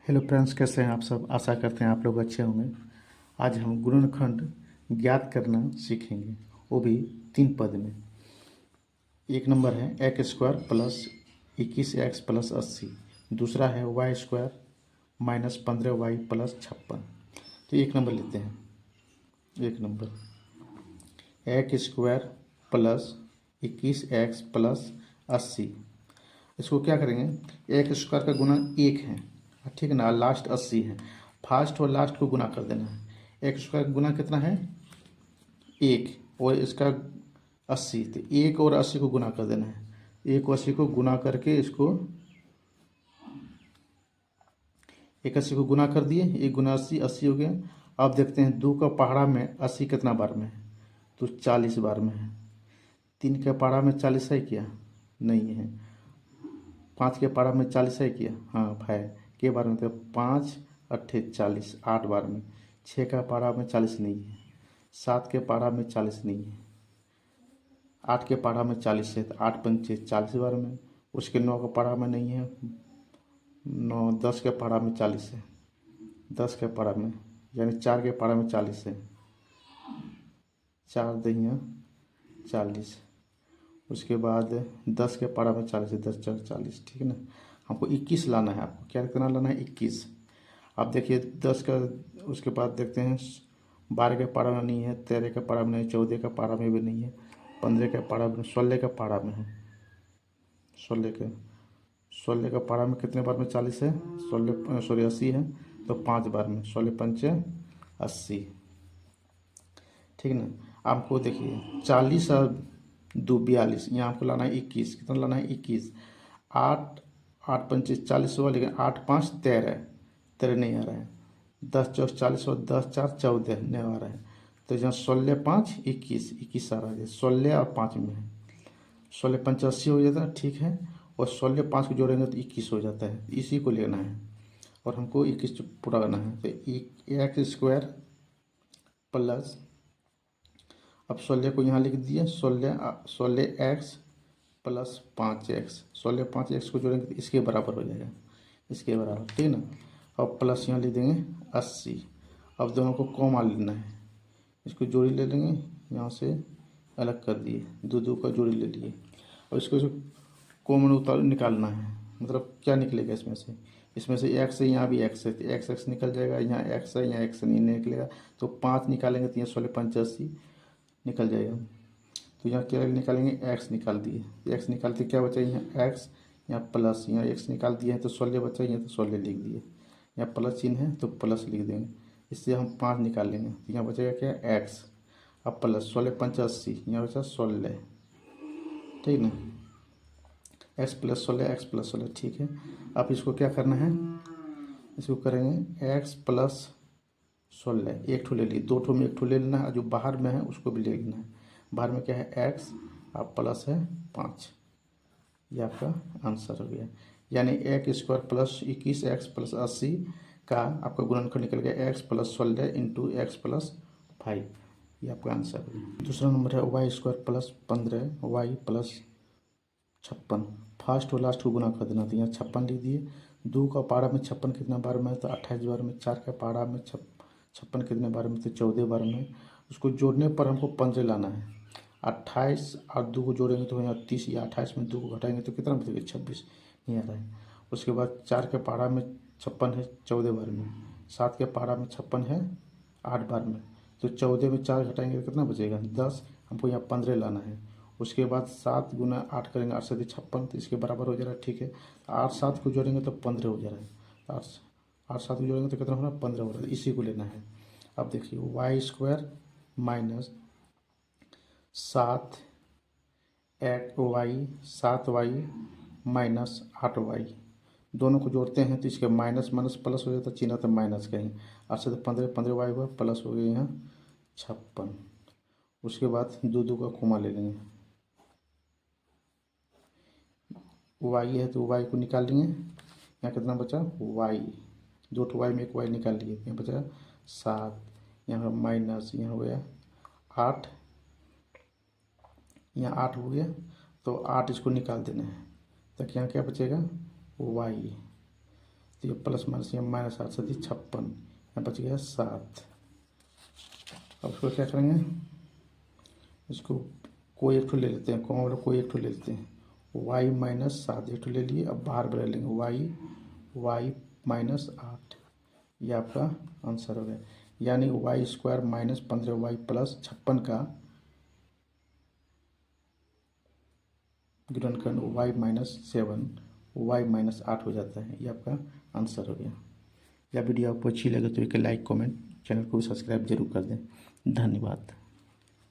Hello friends, कैसे हैं आप सब। आशा करते हैं आप लोग अच्छे होंगे। आज हम गुणनखंड ज्ञात करना सीखेंगे, वो भी 3 पद में। एक नंबर है x square plus 21x plus 80। दूसरा है y square minus 15y plus 56। तो एक नंबर लेते हैं। एक number x square plus 21x plus 80। इसको क्या करेंगे, एक स्क्वायर का गुना एक है, ठीक है ना, लास्ट 80 है। फर्स्ट और लास्ट को गुना कर देना है। एक स्क्वायर गुना कितना है, एक, और इसका 80, तो एक और 80 को गुना कर देना है। एक और 80 को गुना करके इसको, एक 80 को गुना कर दिए, एक गुना 80, 80 हो गया। अब देखते हैं दो का पहाड़ा में 80 कितना बार में है, तो 40 बार में है। तीन के पहाड़ा में 40 है क्या, नहीं है। पाँच के पारा में 40 है क्या, हाँ है। के बार में तो 5 अट्ठे 40, 8 बार में। 6 का पारा में 40 नहीं है। 7 के पारा में 40 नहीं है। 8 के पारा में 40 है, तो 8 पंचे 40 बार में। उसके 9 का पारा में नहीं है। 9, 10 के पारा में 40 है। 10 के पारा में, यानी 4 के पारा में 40 है। 4 दहिया 40। उसके बाद 10 के पारा में 40 है, 10 4 40, ठीक है ना। हमको 21 लाना है। आपको क्या कितना लाना है, 21। आप देखिए 10 का, उसके बाद देखते हैं 12 के पारा में नहीं है, 13 के पारा में नहीं, 14 का पारा में भी नहीं है, 15 के पारा में, 16 का पारा में है। 16 का पारा में कितने बार में 40 है, 16 सॉरी 80 है, तो 5 बार में। 16 पंचे 80, ठीक है ना। आपको देखिए 40 और 2 42, यहाँ आपको लाना है 21। कितना लाना है, 21। 8, 8 पंचे 40 हुआ, लेकिन 8 5 13, 13 नहीं आ रहा है। 10 चौक 40 और 10 4 14 नहीं आ रहा है। तो यहाँ 16 5 21, 21 आ रहा है। 16 और 5 में है। 16 पंचे 80 हो जाता है, ठीक है। और 16 5 को जोड़ेंगे तो 21 हो जाता है। इसी को लेना है और हमको 21 पूरा करना है। तो एक्स स्क्वायर प्लस, अब 16 को यहाँ लिख दिए, 16x प्लस 5x। 16 5x को जोड़ेंगे तो इसके बराबर हो जाएगा, इसके बराबर, ठीक है ना। अब प्लस यहाँ लिख देंगे 80। अब दोनों को कॉमा लेना है, इसको जोड़ी ले लेंगे, यहाँ से अलग कर दिए, दो दो का जोड़ी ले लिए। और इसको कॉमन उतार निकालना है, मतलब क्या निकलेगा इसमें से, इसमें से एक्स है, यहाँ भी एक्स है, तो एक्स एक्स निकल जाएगा। यहाँ एक्स है, यहाँ एक्स नहीं निकलेगा, तो 5 निकालेंगे तो यहाँ 16 85 निकल जाएगा। तो यहाँ क्या निकालेंगे, एक्स निकाल दिए। एक्स निकालते क्या बचा, यहाँ एक्स, यहाँ प्लस, यहाँ एक्स निकाल दिए हैं तो 16 बचा, यहाँ तो 16 लिख दिए। यहाँ प्लस चिन्ह है तो प्लस लिख देंगे। इससे हम 5 निकाल लेंगे, तो यहाँ बचेगा क्या, एक्स। अब प्लस 16 पंच 80, यहाँ बचा 16, ठीक ना। एक्स प्लस 16, एक्स प्लस 16, ठीक है। अब इसको क्या करना है, इसको करेंगे एक्स प्लस 16, एक ठो ले लिए, दो ठो में एक ठो ले लेना है, जो बाहर में है उसको भी ले लेना है। बाहर में क्या है, एक्स, अब प्लस है 5। ये आपका आंसर हो गया। यानी x square plus 21x plus 80 का आपका गुणनखंड निकल गया x plus 16 into x plus 5। ये आपका आंसर हो गया। दूसरा नंबर है y square plus 15y plus 56। First और लास्ट को गुना कर देना, तो यहाँ 56 लिख दिए। 2 का पारा में 56 कितना बार में है, तो 28 बार में। 4 का पारा में 56 कितने बार में, तो 14 बार में। उसको जोड़ने पर हमको 15 लाना है। 28 और 2 को जोड़ेंगे तो यहाँ 30, या 28 में 2 को घटाएंगे तो कितना बचेगा, 26 नहीं आ रहा है। उसके बाद 4 के पारा में 56 है, 14 बार में। 7 के पारा में 56 है, 8 बार में। तो 14 में 4 घटाएंगे तो कितना बचेगा, 10। हमको यहाँ 15 लाना है। उसके बाद 7 गुना 8 करेंगे, 8 से 56, तो इसके बराबर हो जा रहा है, ठीक है। 8 7 को जोड़ेंगे तो 15 हो जा रहा है। 8 8 7 को जोड़ेंगे तो कितना हो रहा है, 15 हो रहा है। इसी को लेना है। अब देखिए y square minus 7 y minus 8y, दोनों को जोड़ते हैं तो इसके माइनस माइनस प्लस हो जाता है, चिन्ह तो माइनस का ही। 8 से तो 15, 15y हुआ, प्लस हो गया यहाँ 56। उसके बाद दो दो का कोमा ले लेंगे, वाई है तो वाई को निकाल लेंगे। यहाँ कितना बचा, वाई, दो ठो वाई में एक वाई निकाल लिए, यहाँ बचा 7। यहाँ माइनस, यहाँ हो गया 8, यहाँ 8 हो गया, तो 8 इसको निकाल देना है, तक यहाँ क्या बचेगा, वाई। तो ये प्लस माइनस, ये माइनस 8 7 56, यहाँ बच गया 7। अब उसको क्या करेंगे, इसको कोई एक ठो ले लेते हैं, कॉमन वाला कोई एक ठो ले लेते हैं, y माइनस 7 एक ठो ले लिए। अब बाहर बदल लेंगे y माइनस 8, ये आपका आंसर हो गया। यानी Y square minus 15y plus 56 का गुणनखंड y माइनस 7 y माइनस 8 हो जाता है। ये आपका आंसर हो गया। या वीडियो आपको अच्छी लगे तो एक लाइक कमेंट, चैनल को सब्सक्राइब जरूर कर दें। धन्यवाद।